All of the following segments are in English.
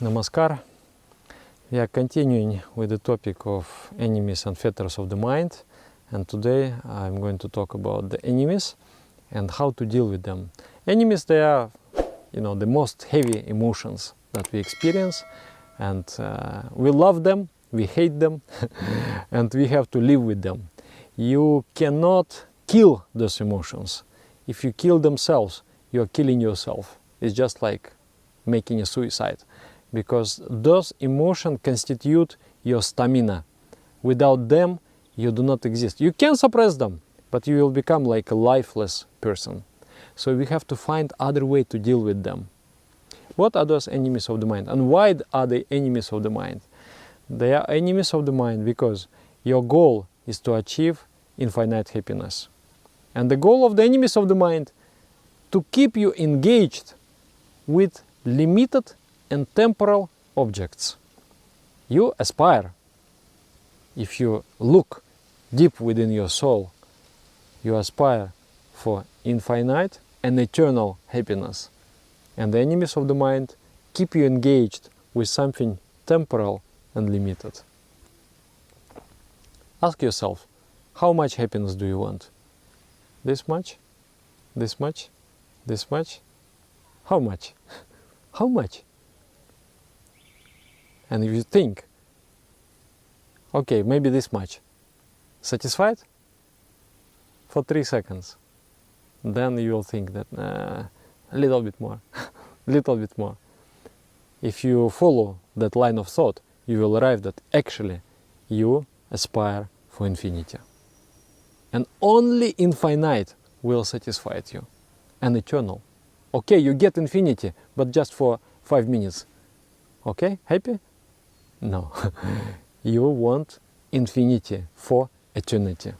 Namaskar. We are continuing with the topic of enemies and fetters of the mind, and today I'm going to talk about the enemies and how to deal with them. Enemies, they are, the most heavy emotions that we experience, and we love them, we hate them, and we have to live with them. You cannot kill those emotions. If you kill themselves, you are killing yourself. It's just like making a suicide, because those emotions constitute your stamina. Without them, you do not exist. You can suppress them, but you will become like a lifeless person. So we have to find other way to deal with them. What are those enemies of the mind, and why are they enemies of the mind? They are enemies of the mind because your goal is to achieve infinite happiness. And the goal of the enemies of the mind to keep you engaged with limited and temporal objects. You aspire. If you look deep within your soul, you aspire for infinite and eternal happiness. And the enemies of the mind keep you engaged with something temporal and limited. Ask yourself, how much happiness do you want? This much? This much? This much? How much? How much? And if you think, okay, maybe this much, satisfied? For 3 seconds. Then you will think that, a little bit more, little bit more. If you follow that line of thought, you will arrive that actually you aspire for infinity. And only infinite will satisfy you, and eternal. Okay, you get infinity, but just for 5 minutes. Okay, happy? No. You want infinity for eternity.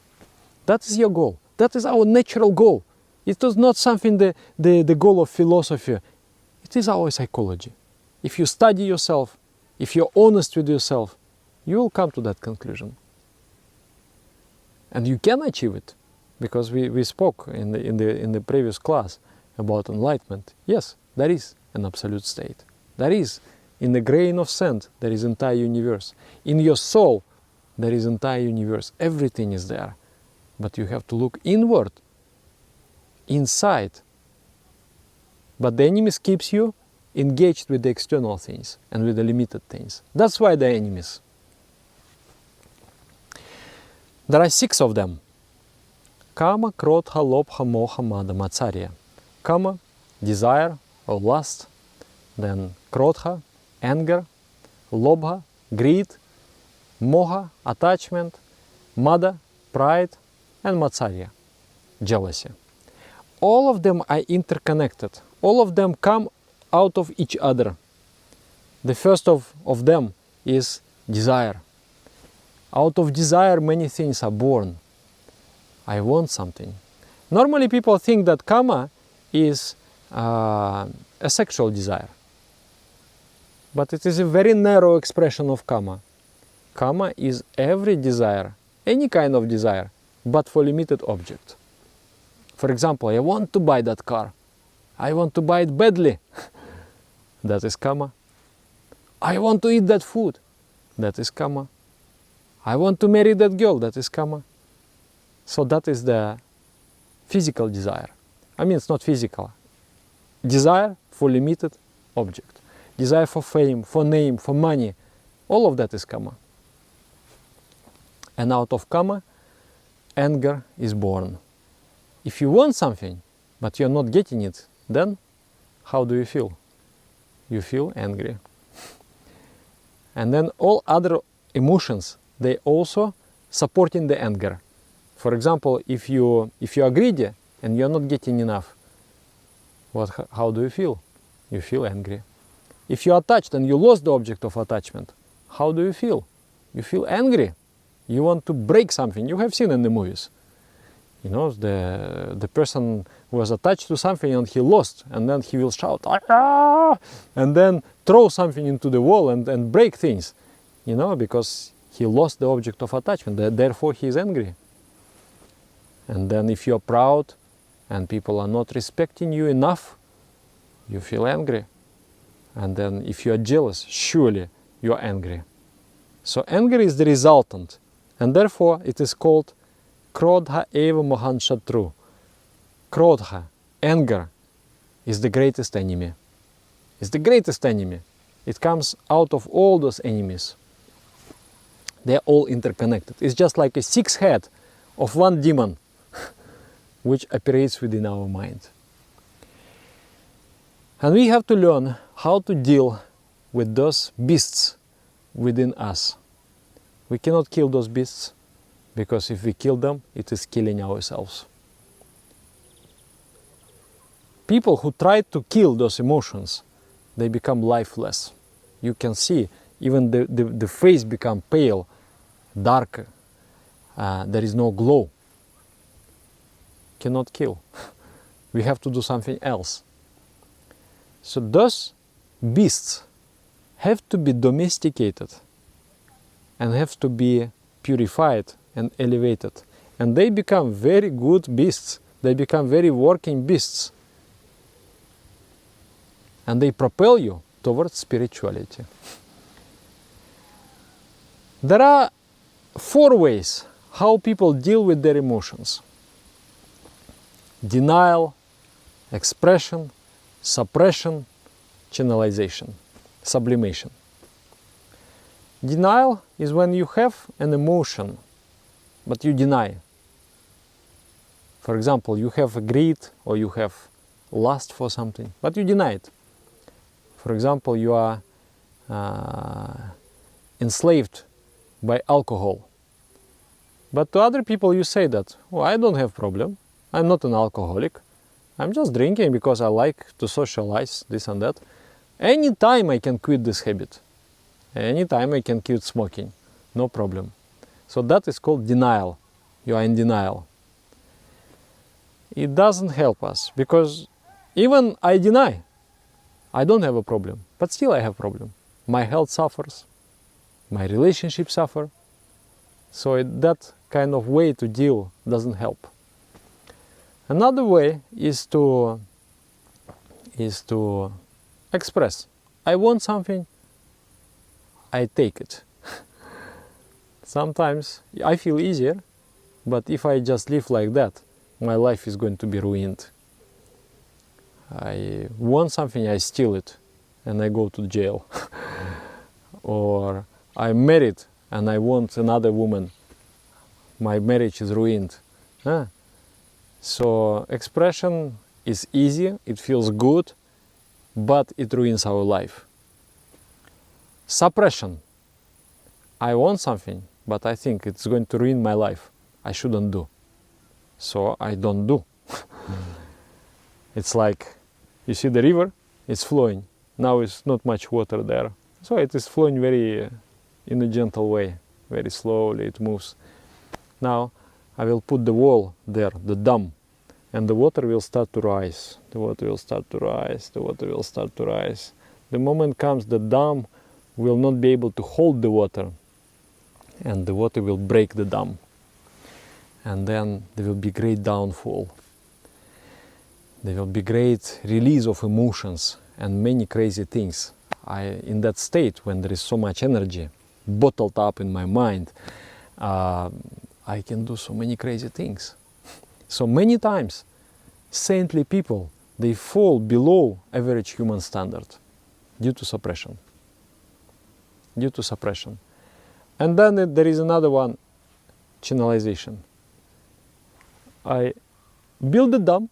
That is your goal. That is our natural goal. It is not something the goal of philosophy. It is our psychology. If you study yourself, if you're honest with yourself, you will come to that conclusion. And you can achieve it, because we spoke in the previous class about enlightenment. Yes, there is an absolute state. There is, in the grain of sand, there is entire universe. In your soul, there is entire universe. Everything is there. But you have to look inward, inside. But the enemies keeps you engaged with the external things and with the limited things. That's why they're enemies. There are 6 of them. Kama, Krodha, Lobha, Moha, Mada, Matsarya. Kama, desire or lust. Then Krodha, anger. Lobha, greed. Moha, attachment. Mada, pride. And Matsarya, jealousy. All of them are interconnected. All of them come out of each other. The first of them is desire. Out of desire, many things are born. I want something. Normally people think that kama is a sexual desire. But it is a very narrow expression of kama. Kama is every desire, any kind of desire, but for limited object. For example, I want to buy that car. I want to buy it badly. That is kama. I want to eat that food. That is kama. I want to marry that girl. That is kama. So that is the physical desire. I mean, it's not physical. Desire for limited object. Desire for fame, for name, for money. All of that is kama. And out of kama, anger is born. If you want something, but you're not getting it, then how do you feel? You feel angry. And then all other emotions, they also supporting the anger. For example, if you are greedy and you're not getting enough, how do you feel? You feel angry. If you are attached and you lost the object of attachment, how do you feel? You feel angry. You want to break something. You have seen in the movies. The person was attached to something and he lost, and then he will shout, "Ah!" and then throw something into the wall and break things, because he lost the object of attachment, therefore he is angry. And then if you are proud and people are not respecting you enough, you feel angry. And then if you are jealous, surely you are angry. So anger is the resultant, and therefore it is called Krodha eva mohan shatru. Krodha, anger, is the greatest enemy. It's the greatest enemy. It comes out of all those enemies. They're all interconnected. It's just like a six head of one demon which operates within our mind. And we have to learn how to deal with those beasts within us. We cannot kill those beasts, because if we kill them, it is killing ourselves. People who try to kill those emotions, they become lifeless. You can see even the face become pale, darker. There is no glow. Cannot kill. We have to do something else. So those beasts have to be domesticated and have to be purified and elevated. And they become very good beasts. They become very working beasts. And they propel you towards spirituality. There are 4 ways how people deal with their emotions: denial, expression, suppression, channelization, sublimation. Denial is when you have an emotion, but you deny. For example, you have greed or you have lust for something, but you deny it. For example, you are enslaved by alcohol. But to other people you say that, oh, I don't have problem. I'm not an alcoholic. I'm just drinking because I like to socialize, this and that. Anytime I can quit this habit. Anytime I can quit smoking. No problem. So that is called denial. You are in denial. It doesn't help us, because even I deny, I don't have a problem, but still I have a problem. My health suffers, my relationships suffer. So that kind of way to deal doesn't help. Another way is to express. I want something, I take it. Sometimes I feel easier, but if I just live like that, my life is going to be ruined. I want something, I steal it, and I go to jail. Or I'm married and I want another woman. My marriage is ruined. So expression is easy, it feels good, but it ruins our life. Suppression. I want something, but I think it's going to ruin my life. I shouldn't do. So I don't do. It's like, you see the river, it's flowing. Now it's not much water there. So it is flowing very in a gentle way, very slowly it moves. Now I will put the wall there, the dam, and the water will start to rise. The water will start to rise, the water will start to rise. The moment comes, the dam will not be able to hold the water, and the water will break the dam. And then there will be great downfall. There will be great release of emotions and many crazy things. In that state, when there is so much energy bottled up in my mind, I can do so many crazy things. So many times, saintly people, they fall below average human standard due to suppression. Due to suppression. And then there is another one, channelization. I build a dam,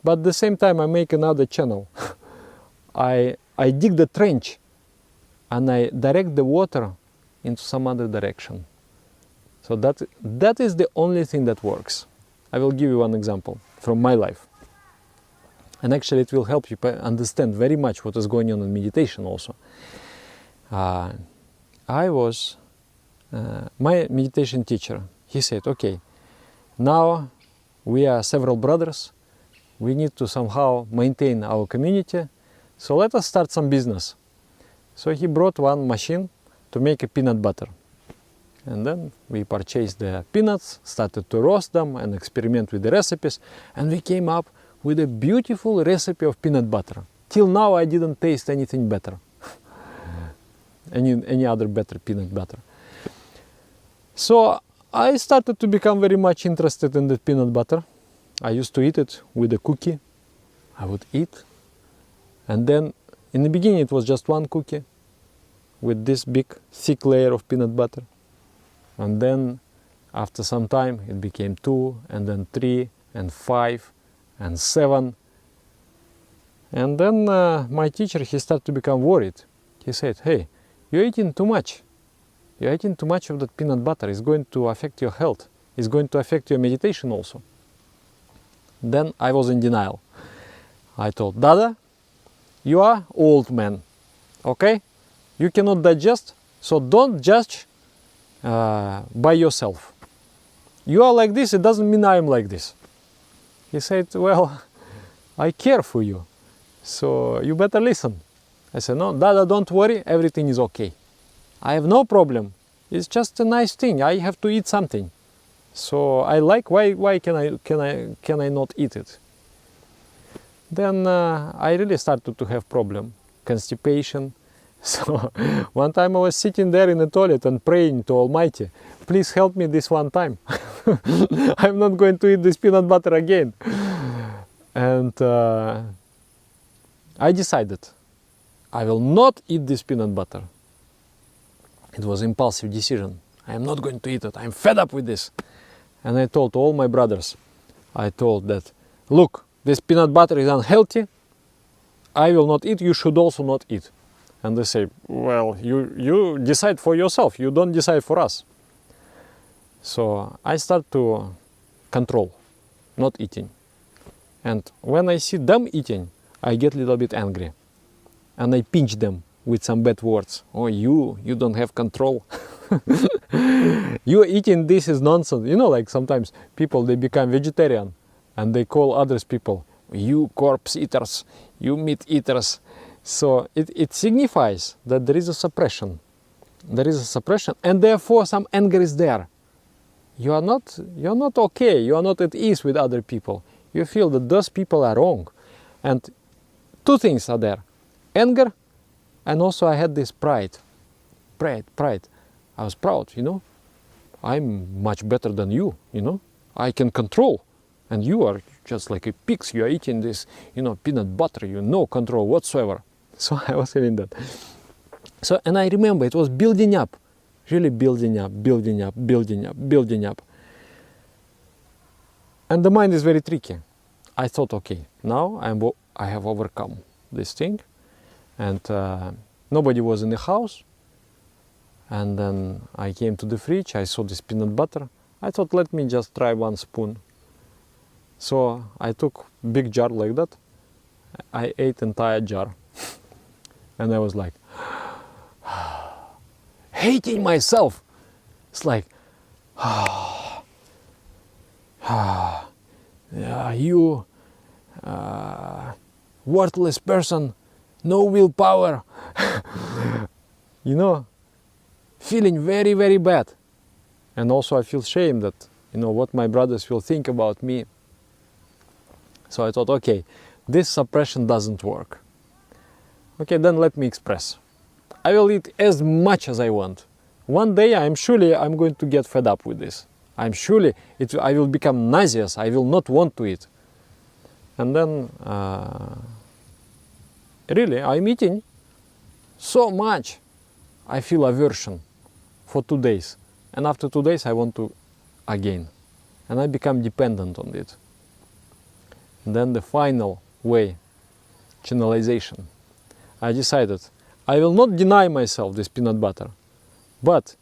but at the same time I make another channel. I dig the trench and I direct the water into some other direction. So that is the only thing that works. I will give you one example from my life. And actually it will help you understand very much what is going on in meditation also. My meditation teacher, he said, okay, now we are several brothers, we need to somehow maintain our community, so let us start some business. So he brought one machine to make a peanut butter. And then we purchased the peanuts, started to roast them and experiment with the recipes, and we came up with a beautiful recipe of peanut butter. till now I didn't taste anything better. any other better peanut butter. So I started to become very much interested in the peanut butter. I used to eat it with a cookie. I would eat. And then in the beginning it was just one cookie with this big thick layer of peanut butter. And then after some time it became 2, and then 3, and 5, and 7. And then my teacher, he started to become worried. He said, hey, you're eating too much. You're eating too much of that peanut butter. It's going to affect your health. It's going to affect your meditation also. Then I was in denial. I told, Dada, you are old man, okay? You cannot digest, so don't judge by yourself. You are like this, it doesn't mean I am like this. He said, well, I care for you, so you better listen. I said, no, Dada, don't worry, everything is okay. I have no problem. It's just a nice thing. I have to eat something. So I like, why can I not eat it? Then I really started to have problem, constipation. So one time I was sitting there in the toilet and praying to Almighty, please help me this one time. I'm not going to eat this peanut butter again. And I decided I will not eat this peanut butter. It was an impulsive decision. I am not going to eat it. I'm fed up with this. And I told all my brothers, I told that, look, this peanut butter is unhealthy. I will not eat. You should also not eat. And they say, well, you decide for yourself. You don't decide for us. So I start to control, not eating. And when I see them eating, I get a little bit angry. And I pinch them with some bad words. Oh, you don't have control. You eating this is nonsense. You know, like sometimes people, they become vegetarian and they call others people, you corpse eaters, you meat eaters. So it signifies that there is a suppression. There is a suppression, and therefore some anger is there. You're not okay. You are not at ease with other people. You feel that those people are wrong. And two things are there. Anger, and also I had this pride. Pride. I was proud, you know. I'm much better than you, you know. I can control. And you are just like a pig. You are eating this, you know, peanut butter. You no control whatsoever. So I was feeling that. So, and I remember it was building up. Really building up. And the mind is very tricky. I thought, okay, now I have overcome this thing. And nobody was in the house. And then I came to the fridge. I saw this peanut butter. I thought, let me just try one spoon. So I took big jar like that. I ate entire jar. And I was like, hating myself. It's like, you worthless person, no willpower. You know, feeling very, very bad. And also I feel shame that, you know, what my brothers will think about me. So I thought, okay, this suppression doesn't work. Okay, then let me express. I will eat as much as I want. One day I'm going to get fed up with this. I will become nauseous. I will not want to eat. And then, really, I'm eating so much. I feel aversion for 2 days. And after 2 days, I want to again. And I become dependent on it. And then the final way, channelization. I decided I will not deny myself this peanut butter, but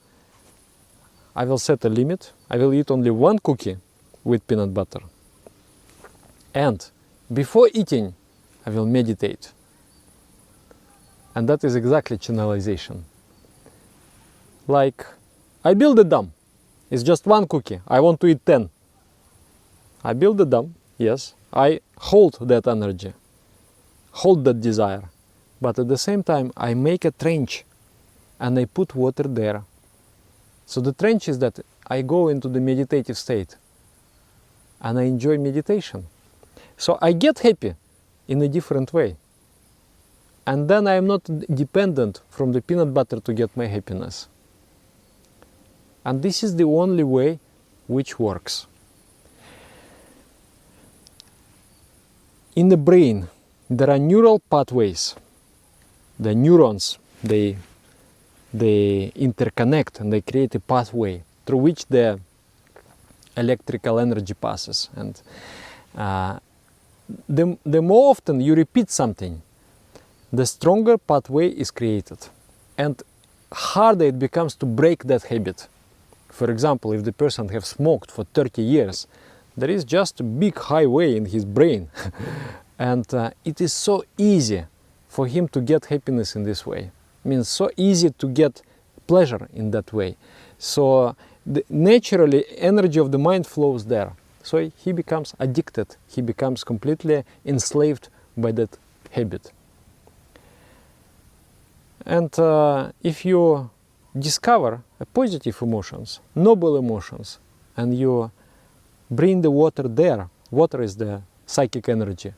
I will set a limit. I will eat only one cookie with peanut butter. And before eating, I will meditate. And that is exactly channelization. Like, I build a dam. It's just one cookie. I want to eat 10. I build a dam, yes. I hold that energy, hold that desire. But at the same time, I make a trench and I put water there. So the trench is that I go into the meditative state and I enjoy meditation. So I get happy in a different way. and then I am not dependent from the peanut butter to get my happiness. And this is the only way which works. In the brain, there are neural pathways. The neurons, they interconnect and they create a pathway through which the electrical energy passes. And the more often you repeat something, the stronger pathway is created, and harder it becomes to break that habit. For example, if the person has smoked for 30 years, there is just a big highway in his brain, and it is so easy for him to get happiness in this way. It means so easy to get pleasure in that way. So naturally, energy of the mind flows there. So he becomes addicted. He becomes completely enslaved by that habit. And if you discover positive emotions, noble emotions, and you bring the water there, water is the psychic energy,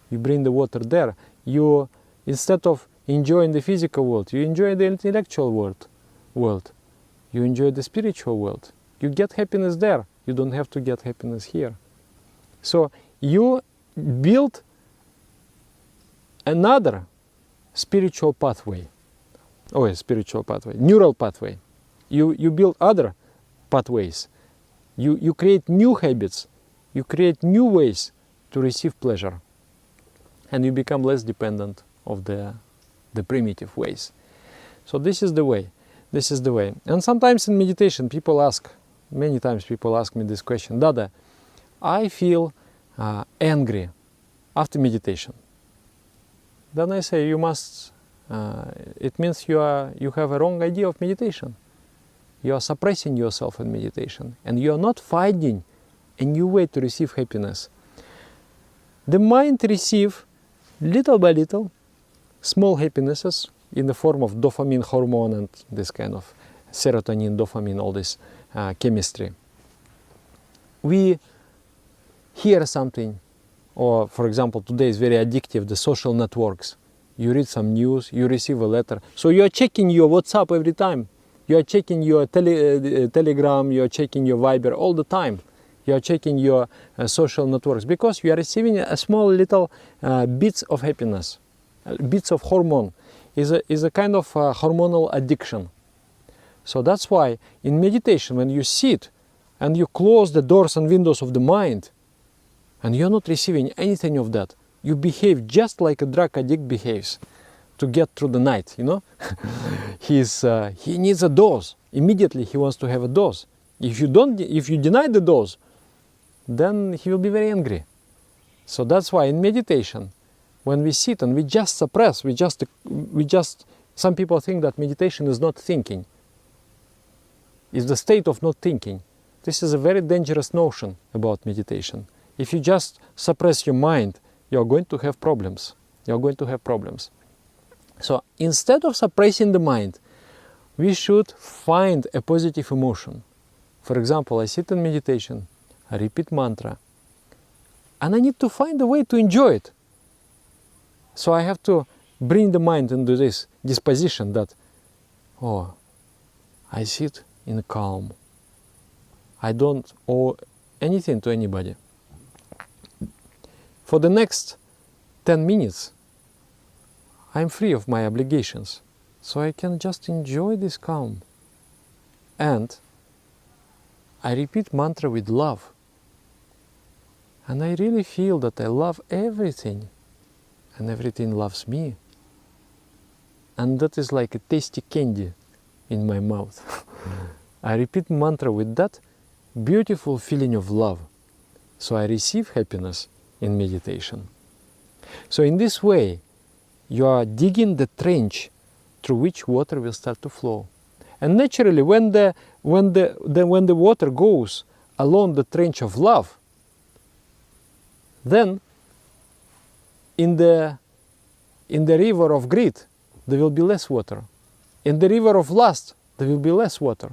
you bring the water there, you, instead of enjoying the physical world, you enjoy the intellectual world, you enjoy the spiritual world. You get happiness there, you don't have to get happiness here. So you build another spiritual pathway. Oh, a spiritual pathway, neural pathway. You build other pathways. You create new habits. You create new ways to receive pleasure. And you become less dependent of the primitive ways. So this is the way. This is the way. And sometimes in meditation people ask, many times people ask me this question, Dada, I feel angry after meditation. Then I say, you must, it means you have a wrong idea of meditation. You are suppressing yourself in meditation, and you are not finding a new way to receive happiness. The mind receives little by little small happinesses in the form of dopamine hormone and this kind of serotonin, dopamine, all this chemistry. We hear something, or for example, today is very addictive, the social networks. You read some news, you receive a letter. So you are checking your WhatsApp every time. You are checking your Telegram, you are checking your Viber all the time. You are checking your social networks because you are receiving a small little bits of happiness, bits of hormone. Is a kind of hormonal addiction. So that's why in meditation, when you sit and you close the doors and windows of the mind, and you're not receiving anything of that, you behave just like a drug addict behaves to get through the night, you know. He needs a dose. Immediately he wants to have a dose. If you deny the dose, then he will be very angry. So that's why in meditation, when we sit and we just suppress, some people think that meditation is not thinking. It's the state of not thinking. This is a very dangerous notion about meditation. If you just suppress your mind, you're going to have problems. You're going to have problems. So instead of suppressing the mind, we should find a positive emotion. For example, I sit in meditation, I repeat mantra, and I need to find a way to enjoy it. So I have to bring the mind into this disposition that, oh, I sit in calm. I don't owe anything to anybody. For the next 10 minutes, I'm free of my obligations. So I can just enjoy this calm. And I repeat mantra with love. And I really feel that I love everything. And everything loves me. And that is like a tasty candy in my mouth. I repeat mantra with that beautiful feeling of love. So I receive happiness in meditation. So in this way, you are digging the trench through which water will start to flow. And naturally, when the water goes along the trench of love, then in the river of greed, there will be less water. In the river of lust, there will be less water.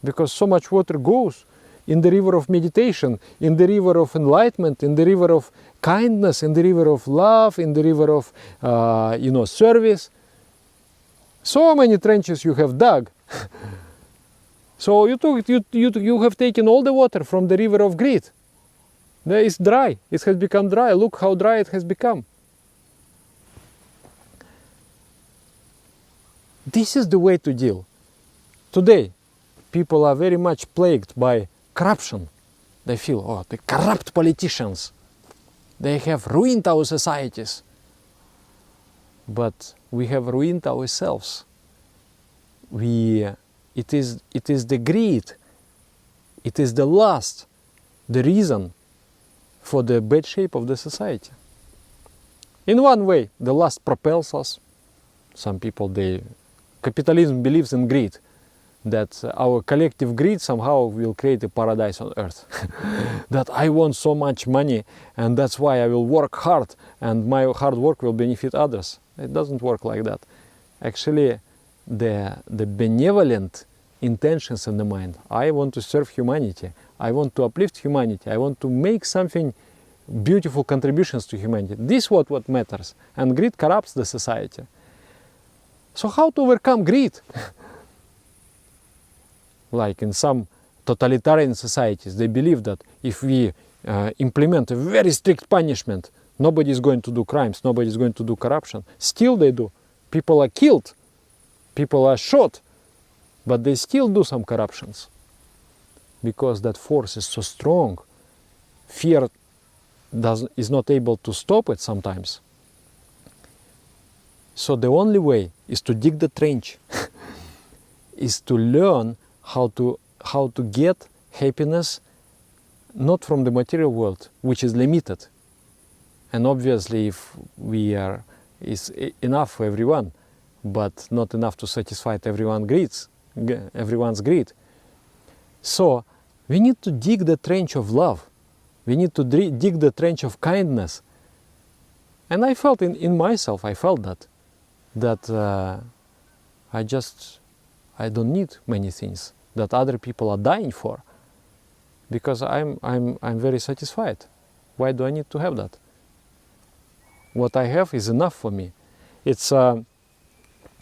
Because so much water goes in the river of meditation, in the river of enlightenment, in the river of kindness, in the river of love, in the river of service. So many trenches you have dug. So you have taken all the water from the river of greed. It's dry. It has become dry. Look how dry it has become. This is the way to deal. Today, people are very much plagued by corruption. They feel, oh, the corrupt politicians, they have ruined our societies. But we have ruined ourselves. It is the greed, it is the lust, the reason for the bad shape of the society. In one way, the lust propels us. Some people, capitalism believes in greed, that our collective greed somehow will create a paradise on earth. That I want so much money, and that's why I will work hard, and my hard work will benefit others. It doesn't work like that. Actually, the benevolent intentions in the mind, I want to serve humanity, I want to uplift humanity, I want to make something beautiful contributions to humanity. This is what matters, and greed corrupts the society. So how to overcome greed? Like in some totalitarian societies, they believe that if we implement a very strict punishment, nobody is going to do crimes, nobody is going to do corruption. Still they do. People are killed, people are shot, but they still do some corruptions. Because that force is so strong, fear is not able to stop it sometimes. So the only way is to dig the trench, is to learn how to get happiness not from the material world, which is limited. And obviously if is enough for everyone, but not enough to satisfy everyone's greed. So we need to dig the trench of love. We need to dig the trench of kindness. And I felt in myself, I felt that I don't need many things that other people are dying for, because I'm very satisfied. Why do I need to have that? What I have is enough for me.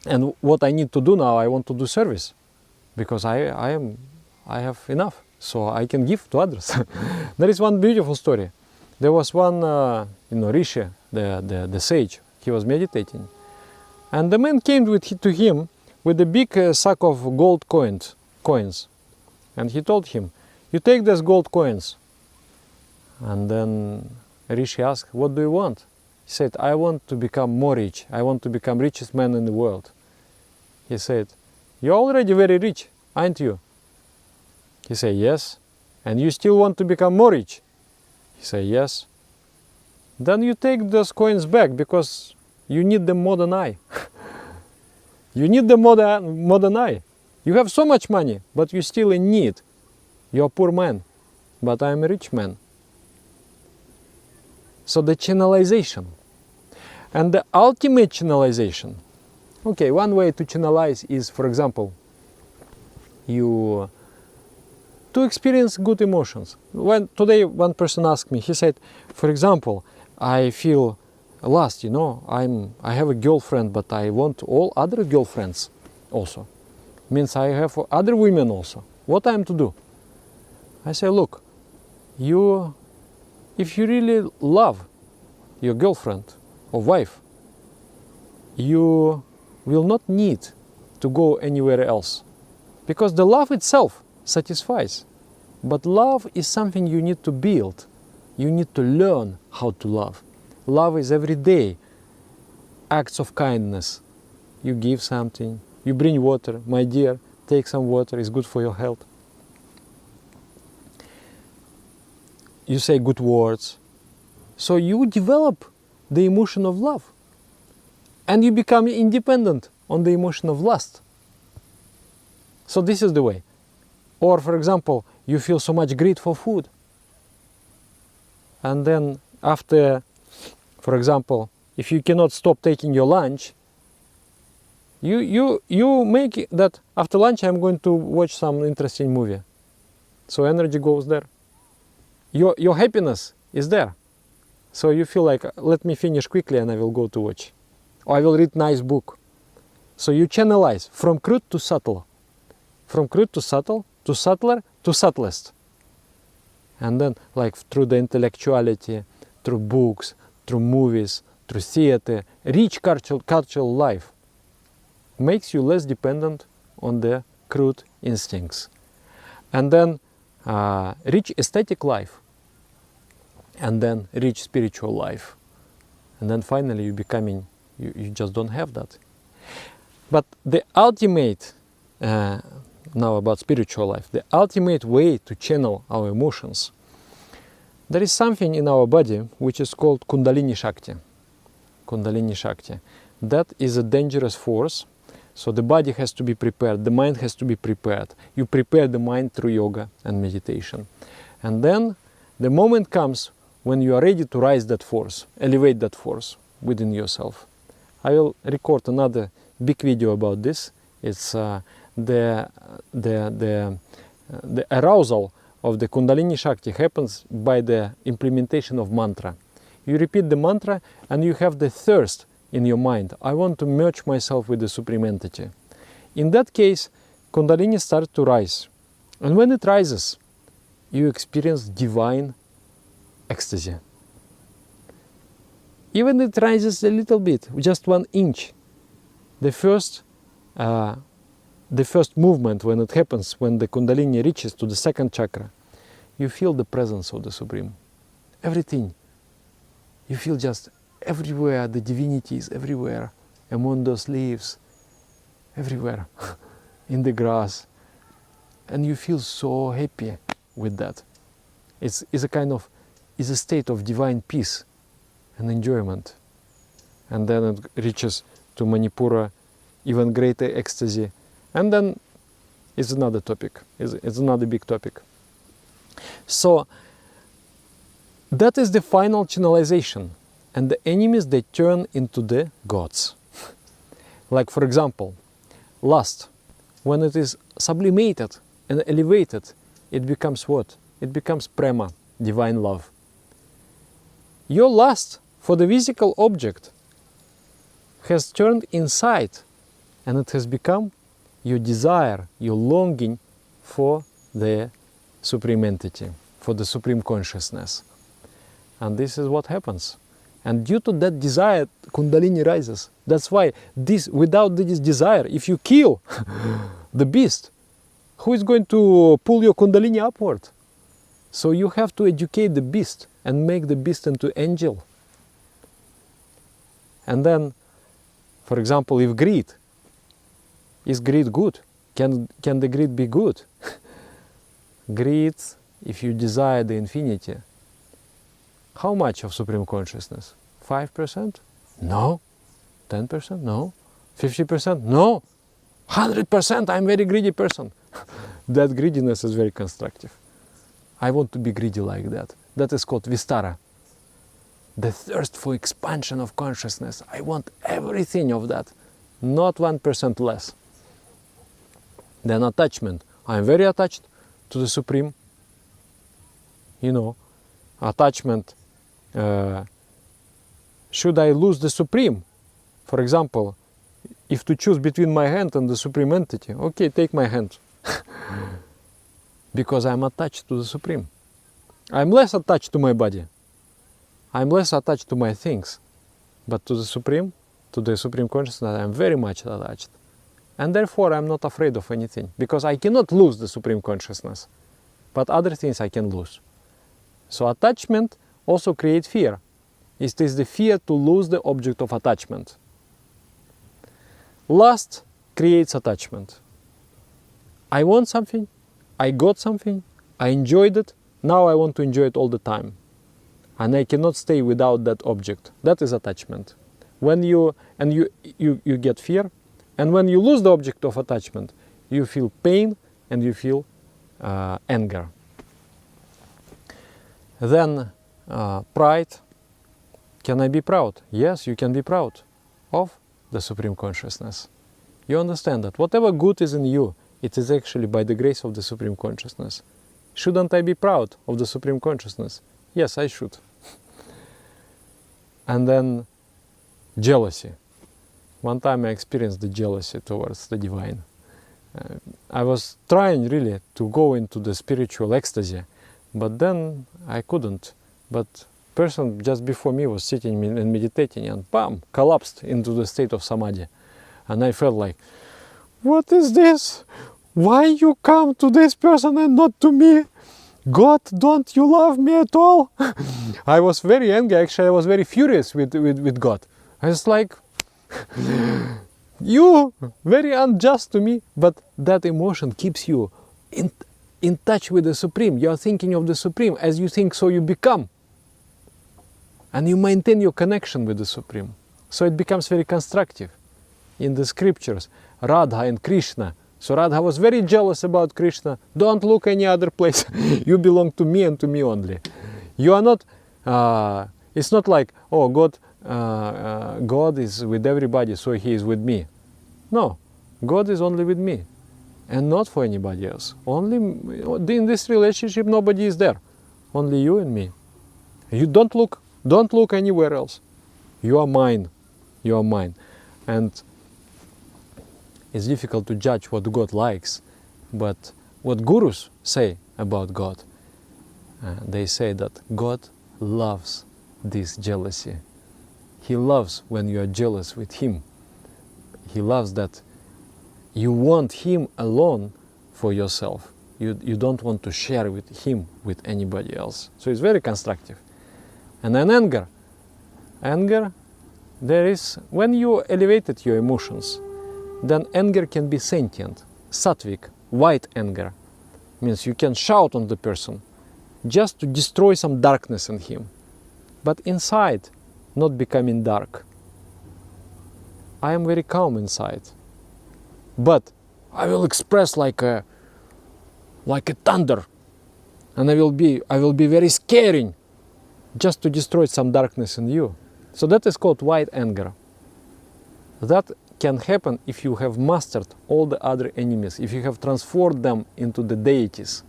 And what I need to do now, I want to do service, because I have enough, so I can give to others. There is one beautiful story. There was one Rishi, the sage. He was meditating, and the man came to him with a big sack of gold coins, and he told him, "You take these gold coins." And then Rishi asked, "What do you want?" He said, "I want to become more rich. I want to become richest man in the world." He said, "You're already very rich, aren't you?" He said, "Yes." "And you still want to become more rich?" He said, "Yes." "Then you take those coins back, because you need them more than I." You need them more than I. You have so much money, but you're still in need. You're a poor man, but I'm a rich man. So the channelization. And the ultimate channelization. Okay, one way to channelize is, for example, to experience good emotions. Today one person asked me, he said, for example, I feel lost, I have a girlfriend, but I want all other girlfriends also. Means I have other women also. What I am to do? I say, look, if you really love your girlfriend or wife, you will not need to go anywhere else, because the love itself satisfies. But love is something you need to build. You need to learn how to love. Love is everyday acts of kindness. You give something, you bring water, my dear, take some water, it's good for your health. You say good words. So you develop the emotion of love, and you become independent on the emotion of lust. So this is the way. Or for example, you feel so much greed for food, and then after, for example, if you cannot stop taking your lunch, you make that after lunch I'm going to watch some interesting movie. so energy goes there. Your happiness is there. So you feel like, let me finish quickly and I will go to watch. Or I will read nice book. So you channelize from crude to subtle. From crude to subtle, to subtler, to subtlest. And then like through the intellectuality, through books, through movies, through theater, rich cultural life makes you less dependent on the crude instincts. And then rich aesthetic life. And then rich spiritual life. And then finally you just don't have that. But the ultimate, now about spiritual life, the ultimate way to channel our emotions, there is something in our body which is called Kundalini shakti. Kundalini shakti. That is a dangerous force. So the body has to be prepared, the mind has to be prepared. You prepare the mind through yoga and meditation. And then the moment comes when you are ready to rise that force, elevate that force within yourself. I will record another big video about this. It's the arousal of the Kundalini Shakti happens by the implementation of mantra. You repeat the mantra and you have the thirst in your mind. I want to merge myself with the Supreme Entity. In that case, Kundalini starts to rise. And when it rises, you experience divine ecstasy. Even it rises a little bit, just 1 inch. The first movement when it happens, when the Kundalini reaches to the second chakra, you feel the presence of the Supreme. Everything. You feel just everywhere, the divinity is everywhere, among those leaves, everywhere, in the grass. And you feel so happy with that. It's a state of divine peace and enjoyment. And then it reaches to Manipura, even greater ecstasy. And then it's another topic, it's another big topic. So that is the final channelization. And the enemies, they turn into the gods. Like for example, lust, when it is sublimated and elevated, it becomes what? It becomes prema, divine love. Your lust for the physical object has turned inside, and it has become your desire, your longing for the Supreme Entity, for the Supreme Consciousness. And this is what happens. And due to that desire, Kundalini rises. That's why without this desire, if you kill the beast, who is going to pull your Kundalini upward? So you have to educate the beast and make the beast into angel. And then, for example, if greed, is greed good? Can the greed be good? Greed, if you desire the infinity, how much of Supreme Consciousness? 5%? No. 10%? No. 50%? No. 100%, I'm a very greedy person. That greediness is very constructive. I want to be greedy like that. That is called Vistara. The thirst for expansion of consciousness. I want everything of that, not 1% less. Then attachment. I am very attached to the Supreme. Attachment. Should I lose the Supreme? For example, if to choose between my hand and the Supreme Entity, okay, take my hand. Because I'm attached to the Supreme. I'm less attached to my body. I'm less attached to my things. But to the Supreme Consciousness, I'm very much attached. And therefore, I'm not afraid of anything. Because I cannot lose the Supreme Consciousness. But other things I can lose. So attachment also creates fear. It is the fear to lose the object of attachment. Lust creates attachment. I want something, I got something, I enjoyed it, now I want to enjoy it all the time. And I cannot stay without that object. That is attachment. When you get fear, and when you lose the object of attachment, you feel pain and you feel anger. Then pride. Can I be proud? Yes, you can be proud of the Supreme Consciousness. You understand that whatever good is in you, it is actually by the grace of the Supreme Consciousness. Shouldn't I be proud of the Supreme Consciousness? Yes, I should. And then jealousy. One time I experienced the jealousy towards the divine. I was trying really to go into the spiritual ecstasy, but then I couldn't. But person just before me was sitting and meditating and bam, collapsed into the state of samadhi. And I felt like, what is this? Why you come to this person and not to me? God, don't you love me at all? I was very angry, actually I was very furious with God. I was like, you very unjust to me, but that emotion keeps you in touch with the Supreme. You are thinking of the Supreme. As you think, so you become. And you maintain your connection with the Supreme. So it becomes very constructive. In the scriptures, Radha and Krishna. So Radha was very jealous about Krishna. Don't look any other place. You belong to me and to me only. You are not, it's not like, oh, God is with everybody, so he is with me. No, God is only with me and not for anybody else. Only in this relationship, nobody is there. Only you and me. You don't look anywhere else. You are mine. You are mine. And it's difficult to judge what God likes, but what gurus say about God, they say that God loves this jealousy. He loves when you are jealous with Him. He loves that you want Him alone for yourself. You don't want to share with Him with anybody else. So it's very constructive. And then anger. Anger, there is, when you elevated your emotions, then anger can be sentient, sattvic, white anger. Means you can shout on the person just to destroy some darkness in him. But inside, not becoming dark. I am very calm inside. But I will express like a thunder. And I will be very scaring just to destroy some darkness in you. So that is called white anger. That can happen if you have mastered all the other enemies, if you have transformed them into the deities,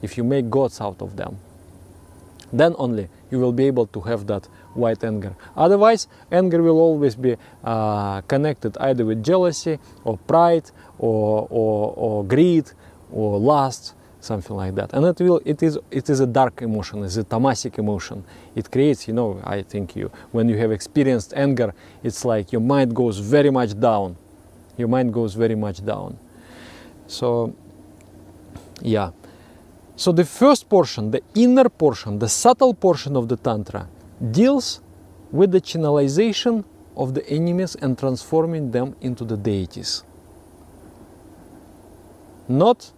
if you make gods out of them. Then only you will be able to have that white anger. Otherwise, anger will always be connected either with jealousy or pride or greed or lust, something like that. And it is a dark emotion, it's a tamasic emotion. It creates, I think when you have experienced anger, it's like your mind goes very much down. Your mind goes very much down. So, yeah. So the first portion, the inner portion, the subtle portion of the Tantra deals with the channelization of the enemies and transforming them into the deities. Not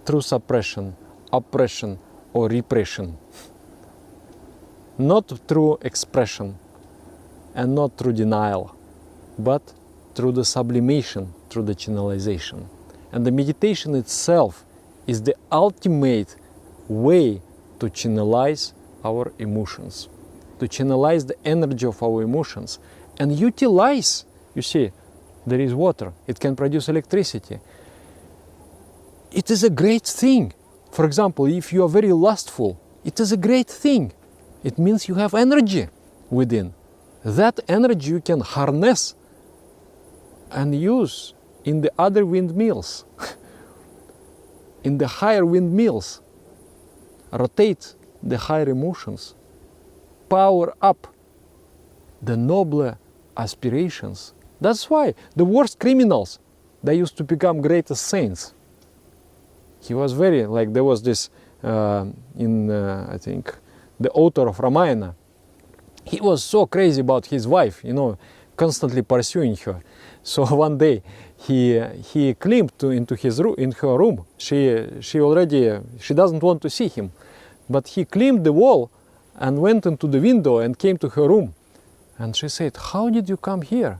through suppression, oppression, or repression. Not through expression and not through denial, but through the sublimation, through the channelization. And the meditation itself is the ultimate way to channelize our emotions, to channelize the energy of our emotions and utilize, you see, there is water, it can produce electricity. It is a great thing. For example, if you are very lustful, it is a great thing. It means you have energy within. That energy you can harness and use in the other windmills, in the higher windmills. Rotate the higher emotions. Power up the nobler aspirations. That's why the worst criminals, they used to become greatest saints. He was very, there was this, I think, the author of Ramayana. He was so crazy about his wife, constantly pursuing her. So one day, he climbed into her room. She doesn't want to see him. But he climbed the wall and went into the window and came to her room. And she said, "How did you come here?"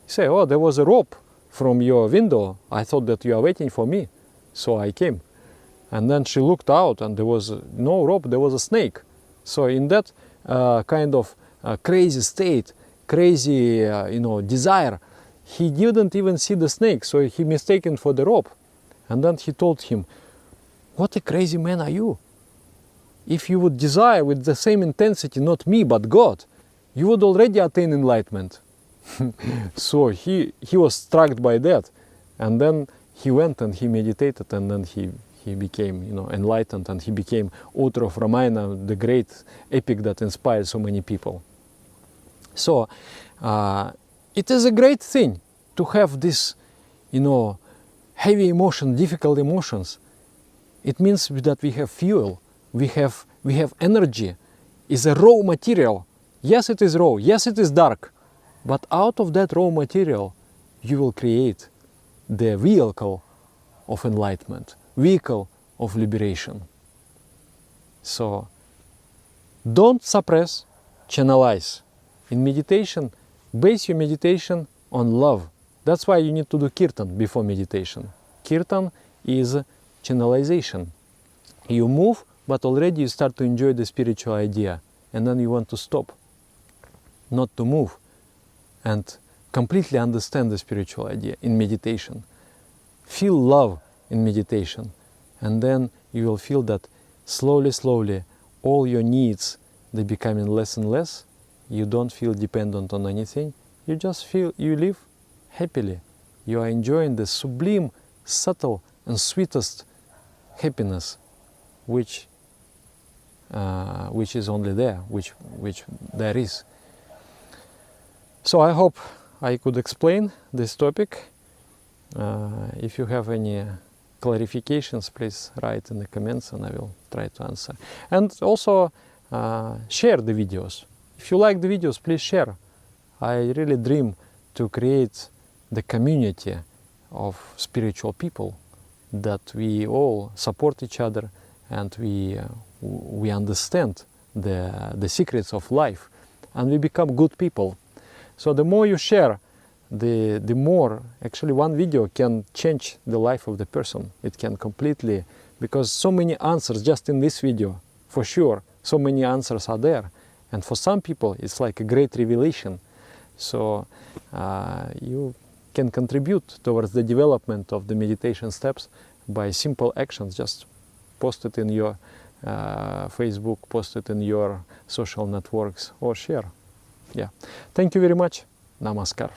He said, "Oh, there was a rope from your window. I thought that you are waiting for me. So I came." And then she looked out and there was no rope, there was a snake. So in that kind of crazy state, crazy desire, he didn't even see the snake, so he mistaken for the rope. And then he told him, what a crazy man are you? If you would desire with the same intensity, not me, but God, you would already attain enlightenment. So he was struck by that, and then he went and he meditated, and then he became, you know, enlightened, and he became author of Ramayana, the great epic that inspired so many people. So it is a great thing to have this, you know, heavy emotion, difficult emotions. It means that we have fuel, we have energy. It's a raw material. Yes, it is raw. Yes, it is dark. But out of that raw material, you will create the vehicle of enlightenment, vehicle of liberation. So don't suppress, channelize. In meditation, base your meditation on love. That's why you need to do kirtan before meditation. Kirtan is channelization. You move, but already you start to enjoy the spiritual idea, and then you want to stop, not to move, and completely understand the spiritual idea in meditation. Feel love in meditation, and then you will feel that slowly, slowly, all your needs, they're becoming less and less. You don't feel dependent on anything. You just feel you live happily. You are enjoying the sublime, subtle, and sweetest happiness, which is only there, which there is. So I hope I could explain this topic. If you have any clarifications, please write in the comments, and I will try to answer. And also share the videos. If you like the videos, please share. I really dream to create the community of spiritual people, that we all support each other, and we understand the secrets of life, and we become good people. So the more you share, the more actually one video can change the life of the person. It can completely, because so many answers just in this video, for sure, so many answers are there. And for some people, it's like a great revelation. So you can contribute towards the development of the meditation steps by simple actions. Just post it in your Facebook, post it in your social networks, or share. Yeah. Thank you very much. Namaskar.